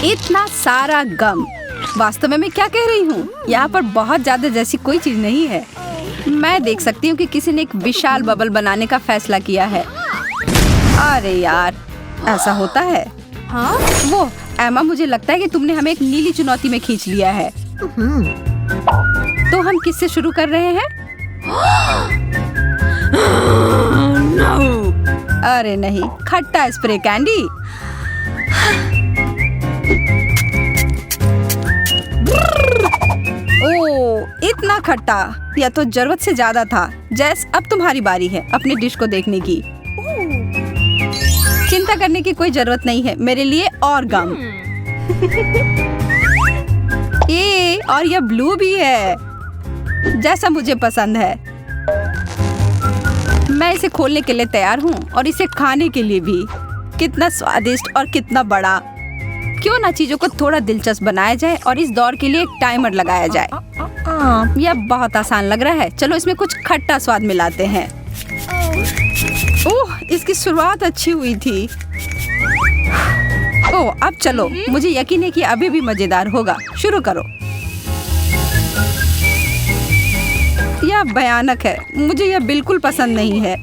इतना सारा गम। वास्तव में मैं क्या कह रही हूँ? यहाँ पर बहुत ज्यादा जैसी कोई चीज नहीं है। मैं देख सकती हूँ कि किसी ने एक विशाल बबल बनाने का फैसला किया है। अरे यार, ऐसा होता है। हाँ? वो एमा, मुझे लगता है कि तुमने हमें एक नीली चुनौती में खींच लिया है। तो हम किससे शुरू कर रहे हैं? अरे नहीं, खट्टा स्प्रे कैंडी। ओह, इतना खट्टा, यह तो जरूरत से ज्यादा था। जैस, अब तुम्हारी बारी है अपनी डिश को देखने की। चिंता करने की कोई जरूरत नहीं है, मेरे लिए और गम। और यह ब्लू भी है, जैसा मुझे पसंद है। मैं इसे खोलने के लिए तैयार हूँ और इसे खाने के लिए भी। कितना स्वादिष्ट और कितना बड़ा। क्यों ना चीजों को थोड़ा दिलचस्प बनाया जाए और इस दौर के लिए एक टाइमर लगाया जाए। यह बहुत आसान लग रहा है। चलो इसमें कुछ खट्टा स्वाद मिलाते हैं। ओह, इसकी शुरुआत अच्छी हुई थी। ओह, अब चलो, मुझे यकीन है कि अभी भी मजेदार होगा। शुरू करो। यह भयानक है, मुझे यह बिल्कुल पसंद नहीं है।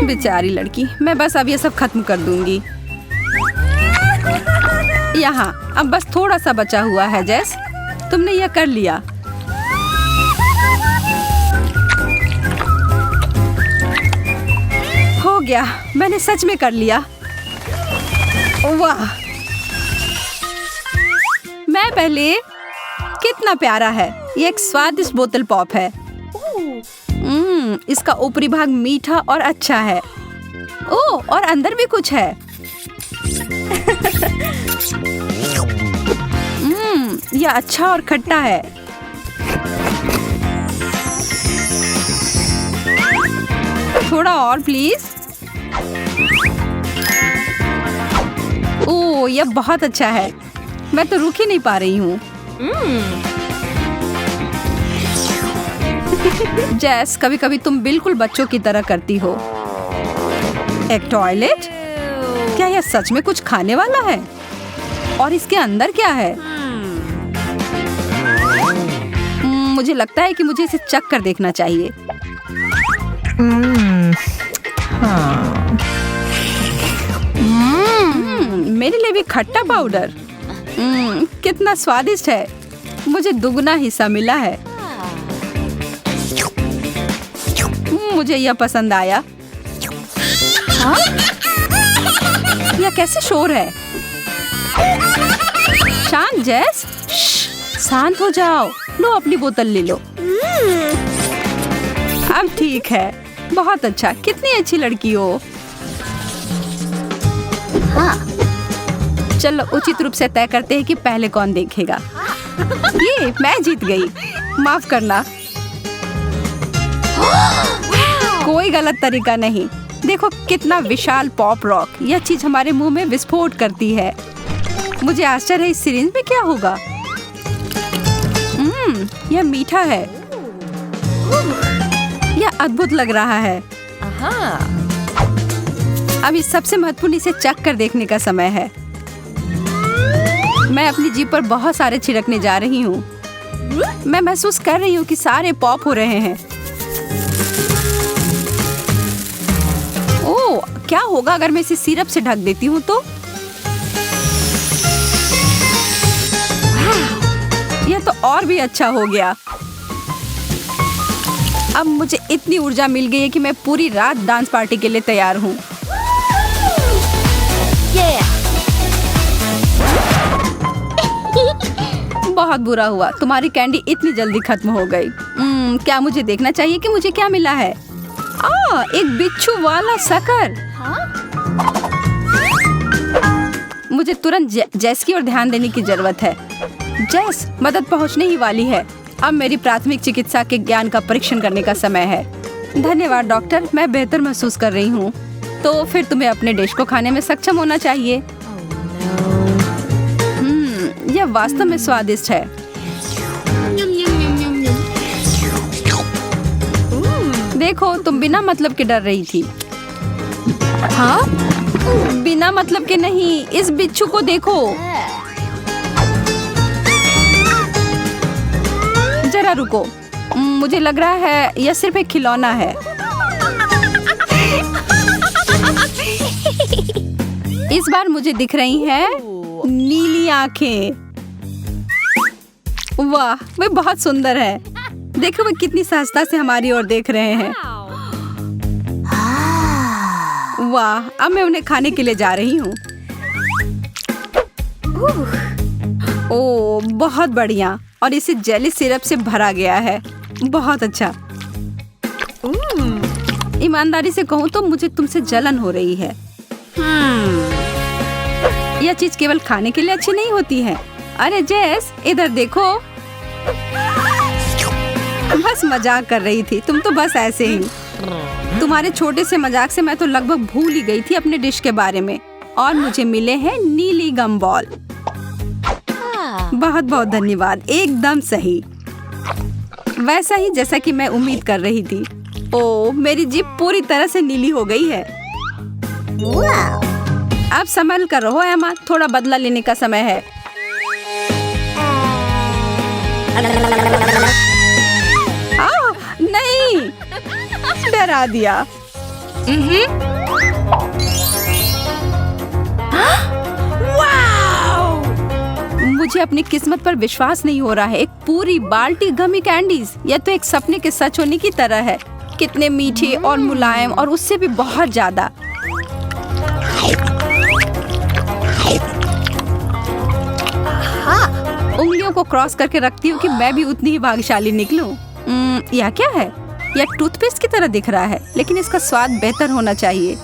बेचारी लड़की, मैं बस अब ये सब खत्म कर दूंगी। यहाँ अब बस थोड़ा सा बचा हुआ है। जैस, तुमने यह कर लिया। हो गया, मैंने सच में कर लिया। वाह, मैं पहले। कितना प्यारा है। ये एक स्वादिष्ट बोतल पॉप है। इसका ऊपरी भाग मीठा और अच्छा है। ओह, और अंदर भी कुछ है। यह अच्छा और खट्टा है। थोड़ा और प्लीज। ओह, यह बहुत अच्छा है। मैं तो रुक ही नहीं पा रही हूँ। जैस, कभी कभी तुम बिल्कुल बच्चों की तरह करती हो। एक टॉयलेट? क्या यह सच में कुछ खाने वाला है? और इसके अंदर क्या है? मुझे लगता है कि मुझे इसे चख कर देखना चाहिए। मेरे लिए भी खट्टा पाउडर। कितना स्वादिष्ट है। मुझे दुगना हिस्सा मिला है। मुझे यह पसंद आया। हाँ? यह कैसे शोर है? शांत जैस, शांत हो जाओ। लो, अपनी बोतल ले लो। अब ठीक है। बहुत अच्छा। कितनी अच्छी लड़की हो। हाँ। चलो उचित रूप से तय करते हैं कि पहले कौन देखेगा। ये मैं जीत गई। माफ करना। कोई गलत तरीका नहीं। देखो कितना विशाल पॉप रॉक। यह चीज हमारे मुंह में विस्फोट करती है। मुझे आश्चर्य है इस सिरिंज में क्या होगा। यह मीठा है। यह अद्भुत लग रहा है। अब इस सबसे महत्वपूर्ण, इसे चख कर देखने का समय है। मैं अपनी जीभ पर बहुत सारे छिड़कने जा रही हूँ। मैं महसूस कर रही हूँ कि सारे पॉप हो रहे हैं। ओह, क्या होगा अगर मैं इसे सिरप से ढक देती हूँ तो? यह तो और भी अच्छा हो गया। अब मुझे इतनी ऊर्जा मिल गई है कि मैं पूरी रात डांस पार्टी के लिए तैयार हूँ। बहुत बुरा हुआ, तुम्हारी कैंडी इतनी जल्दी खत्म हो गई। क्या मुझे देखना चाहिए कि मुझे क्या मिला है? एक बिच्छू वाला शक्कर। मुझे तुरंत जैस की ओर ध्यान देने की जरूरत है। जैस, मदद पहुंचने ही वाली है। अब मेरी प्राथमिक चिकित्सा के ज्ञान का परीक्षण करने का समय है। धन्यवाद डॉक्टर, मैं बेहतर महसूस कर रही हूँ। तो फिर तुम्हें अपने डिश को खाने में सक्षम होना चाहिए। यह वास्तव में स्वादिष्ट है। देखो, तुम बिना मतलब के डर रही थी। हाँ? बिना मतलब के नहीं, इस बिच्छू को देखो। जरा रुको, मुझे लग रहा है यह सिर्फ एक खिलौना है। इस बार मुझे दिख रही हैं नीली आंखें। वाह, वे बहुत सुंदर है। देखो वे कितनी सहजता से हमारी ओर देख रहे हैं। वाह, अब मैं उन्हें खाने के लिए जा रही हूँ। ओह, बहुत बढ़िया। और इसे जेली सिरप से भरा गया है। बहुत अच्छा। ईमानदारी से कहूँ तो मुझे तुमसे जलन हो रही है। यह चीज केवल खाने के लिए अच्छी नहीं होती है। अरे जेस, इधर देखो। बस मजाक कर रही थी, तुम तो बस ऐसे ही। तुम्हारे छोटे से मजाक से मैं तो लगभग भूल ही गई थी अपने डिश के बारे में। और मुझे मिले हैं नीली गम बॉल। बहुत बहुत धन्यवाद, एकदम सही, वैसा ही जैसा कि मैं उम्मीद कर रही थी। ओह, मेरी जीभ पूरी तरह से नीली हो गई है। अब संभल कर रहो एमा, थोड़ा बदला लेने का समय है। आओ, नहीं, डरा दिया। मुझे अपनी किस्मत पर विश्वास नहीं हो रहा है। एक पूरी बाल्टी गमी कैंडीज, यह तो एक सपने के सच होने की तरह है। कितने मीठे और मुलायम, और उससे भी बहुत ज्यादा। उंगलियों को क्रॉस करके रखती हूँ कि मैं भी उतनी ही भाग्यशाली निकलूं। यह क्या है? यह टूथपेस्ट की तरह दिख रहा है, लेकिन इसका स्वाद बेहतर होना चाहिए।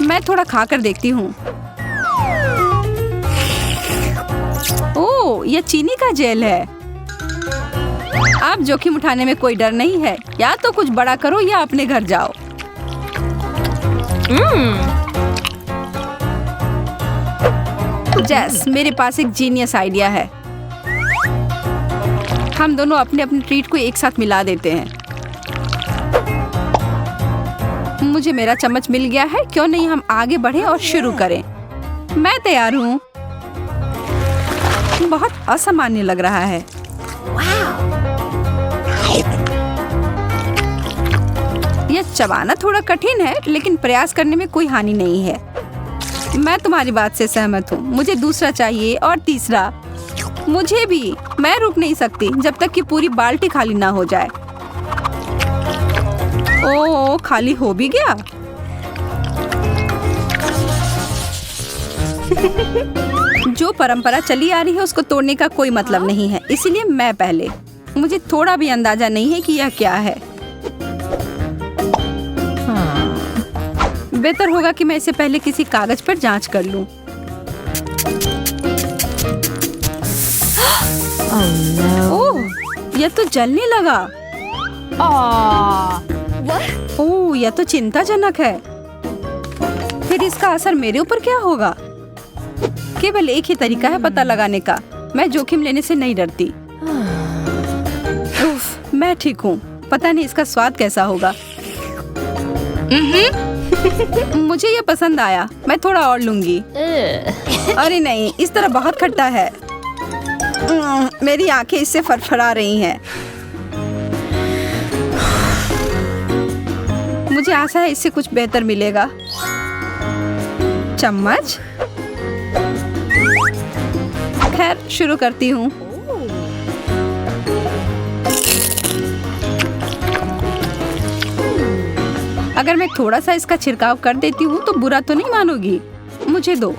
मैं थोड़ा खाकर देखती हूँ। ओह, यह चीनी का जेल है। अब जोखिम उठाने में कोई डर नहीं है। या तो कुछ बड़ा करो या अपने घर जाओ। जेस, मेरे पास एक जीनियस आइडिया है। हम दोनों अपने अपने ट्रीट को एक साथ मिला देते हैं। मुझे मेरा चम्मच मिल गया है, क्यों नहीं हम आगे बढ़े और शुरू करें। मैं तैयार हूँ। बहुत असामान्य लग रहा है। यह चबाना थोड़ा कठिन है, लेकिन प्रयास करने में कोई हानि नहीं है। मैं तुम्हारी बात से सहमत हूँ। मुझे दूसरा चाहिए और तीसरा। मुझे भी। मैं रुक नहीं सकती जब तक कि पूरी बाल्टी खाली ना हो जाए। ओह, खाली हो भी गया। जो परंपरा चली आ रही है उसको तोड़ने का कोई मतलब नहीं है, इसीलिए मैं पहले। मुझे थोड़ा भी अंदाजा नहीं है कि यह क्या है। बेहतर होगा कि मैं इसे पहले किसी कागज पर जांच कर लूं। ओह, यह तो जलने लगा। ओह, यह तो चिंताजनक है। फिर इसका असर मेरे ऊपर क्या होगा? केवल एक ही तरीका है पता लगाने का। मैं जोखिम लेने से नहीं डरती। उफ, मैं ठीक हूँ। पता नहीं इसका स्वाद कैसा होगा। मुझे ये पसंद आया। मैं थोड़ा और लूंगी। अरे नहीं, इस तरह बहुत खट्टा है। मेरी आंखें इससे फड़फड़ा रही हैं। मुझे आशा है इससे कुछ बेहतर मिलेगा। चम्मच। खैर, शुरू करती हूँ। अगर मैं थोड़ा सा इसका छिड़काव कर देती हूँ तो बुरा तो नहीं मानोगी? मुझे दो।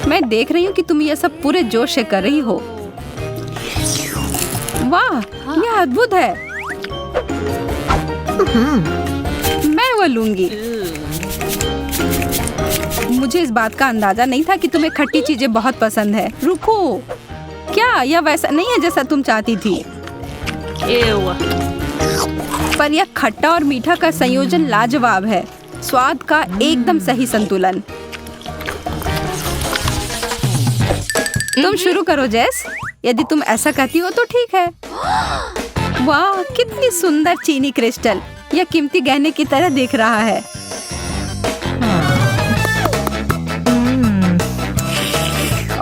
मैं देख रही हूँ कि तुम यह सब पूरे जोश से कर रही हो। वाह, यह अद्भुत है। मैं वो लूंगी। मुझे इस बात का अंदाजा नहीं था कि तुम्हें खट्टी चीजें बहुत पसंद है। रुको, क्या यह वैसा नहीं है जैसा तुम चाहती थी? पर यह खट्टा और मीठा का संयोजन लाजवाब है। स्वाद का एकदम सही संतुलन। तुम शुरू करो जेस। यदि तुम ऐसा कहती हो तो ठीक है। वाह, कितनी सुंदर चीनी क्रिस्टल। यह कीमती गहने की तरह दिख रहा है।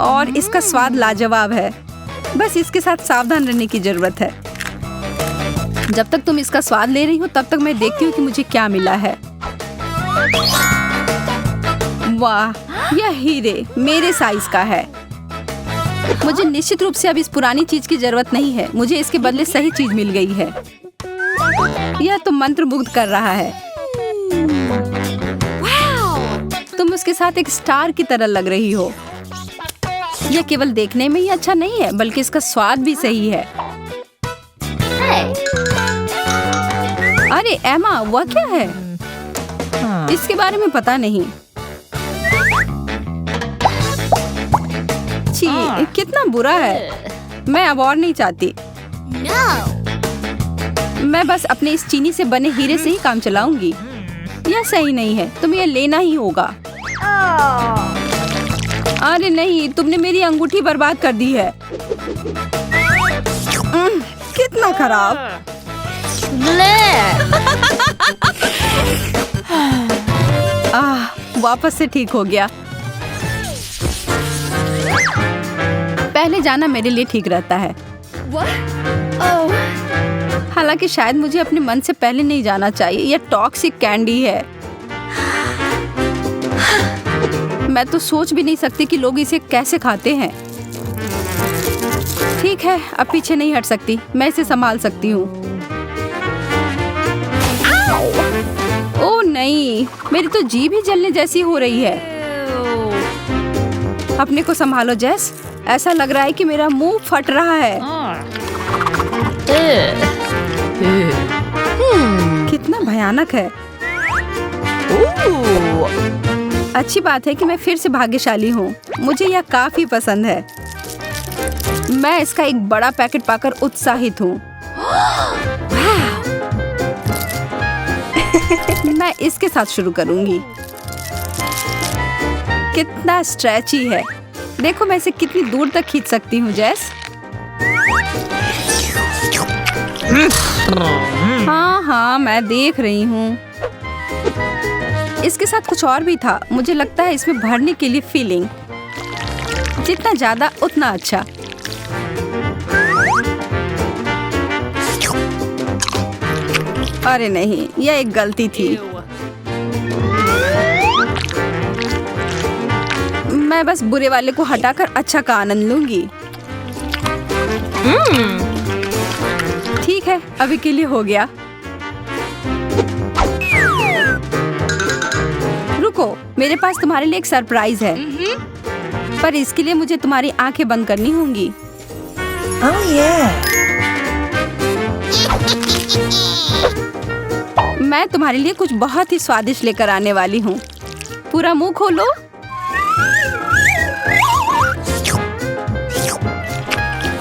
और इसका स्वाद लाजवाब है। बस इसके साथ सावधान रहने की जरूरत है। जब तक तुम इसका स्वाद ले रही हो तब तक मैं देखती हूँ कि मुझे क्या मिला है। वाह, यह हीरे मेरे साइज का है। मुझे निश्चित रूप से अब इस पुरानी चीज की जरूरत नहीं है। मुझे इसके बदले सही चीज मिल गई है। यह तो मंत्रमुग्ध कर रहा है। तुम उसके साथ एक स्टार की तरह लग रही हो। यह केवल देखने में ही अच्छा नहीं है बल्कि इसका स्वाद भी सही है। अरे एमा, वह क्या है? इसके बारे में पता नहीं। छी, कितना बुरा है। मैं अब और नहीं चाहती। मैं बस अपने इस चीनी से बने हीरे से ही काम चलाऊंगी। यह सही नहीं है, तुम्हें यह लेना ही होगा। अरे नहीं, तुमने मेरी अंगूठी बर्बाद कर दी है। कितना खराब। वापस से ठीक हो गया। पहले जाना मेरे लिए ठीक रहता है। हालांकि शायद मुझे अपने मन से पहले नहीं जाना चाहिए। यह टॉक्सिक कैंडी है। मैं तो सोच भी नहीं सकती कि लोग इसे कैसे खाते हैं। ठीक है, अब पीछे नहीं हट सकती। मैं इसे संभाल सकती हूँ। ओह नहीं, मेरी तो जीभ ही जलने जैसी हो रही है। अपने को संभालो जेस। ऐसा लग रहा है कि मेरा मुंह फट रहा है। कितना भयानक है। अच्छी बात है कि मैं फिर से भाग्यशाली हूँ। मुझे यह काफी पसंद है। मैं इसका एक बड़ा पैकेट पाकर उत्साहित हूँ। मैं इसके साथ शुरू करूंगी। कितना स्ट्रेची है। देखो मैं इसे कितनी दूर तक खींच सकती हूँ जेस। हाँ, मैं देख रही हूँ। इसके साथ कुछ और भी था। मुझे लगता है इसमें भरने के लिए फीलिंग। जितना ज्यादा उतना अच्छा। अरे नहीं, यह एक गलती थी। मैं बस बुरे वाले को हटाकर अच्छा का आनंद लूंगी। ठीक है, अभी के लिए हो गया। रुको, मेरे पास तुम्हारे लिए एक सरप्राइज है। पर इसके लिए मुझे तुम्हारी आंखें बंद करनी होंगी। मैं तुम्हारे लिए कुछ बहुत ही स्वादिष्ट लेकर आने वाली हूँ। पूरा मुंह खोलो।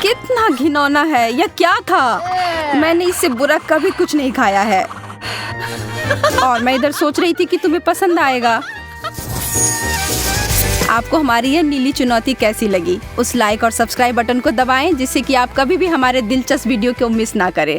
कितना घिनौना है। यह क्या था? मैंने इससे बुरा कभी कुछ नहीं खाया है। और मैं इधर सोच रही थी कि तुम्हें पसंद आएगा। आपको हमारी यह नीली चुनौती कैसी लगी? उस लाइक और सब्सक्राइब बटन को दबाएं जिससे कि आप कभी भी हमारे दिलचस्प वीडियो को मिस ना करें।